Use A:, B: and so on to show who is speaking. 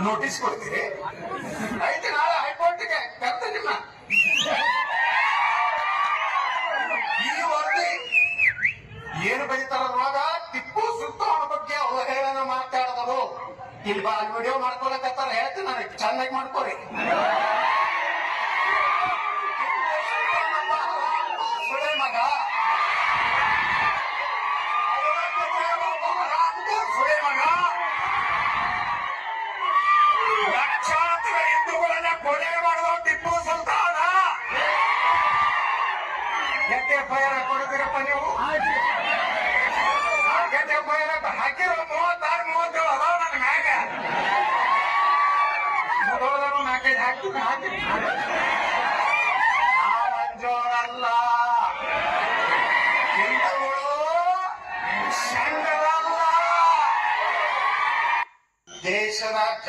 A: notice ಕೊಡ್ತೀರಿ ಐತೆ ನಾಳೆ ಹೈಕೋರ್ಟ್ಗೆ ಕರ್ತ ನಿಮ್ಮ ಈ ವರದಿ ಏನು ಬರೀತಾರ ನೋಡ ಟಿಪ್ಪು ಸುಲ್ತಾನ್ ಬಗ್ಗೆ ಅವಹೇಳನ ಮಾತಾಡಿದರು ಇಲ್ಲಿ ಬಾ ವಿಡಿಯೋ ಮಾಡ್ಕೊಳಕತ್ತಾರ ಹೇಳ್ತೀನಿ ನನಗೆ ಚೆನ್ನಾಗಿ ಮಾಡ್ಕೊರಿ ಸುಳೆ ಮಗ ಸುಳೆ ಮಗ ಲಕ್ಷಾಂತರ ಹಿಂದೂಗಳನ್ನ ಕೊಲೆ ಮಾಡಿದ ಟಿಪ್ಪು ಸುಲ್ತಾನ FIR ಕೊಡ್ತೀರಪ್ಪ ನೀವು FIR ಹಾಕಿರೋ 36-37 ಅದಾವ ನನ್ನ ಮ್ಯಾಗ ನಾಲ್ಕೈದು ಹಾಕ್ತೀನಿ ಮಂಜೋರಲ್ಲ ಹಿಂದೂಗಳು ಸಂಘವಲ್ಲ ದೇಶದ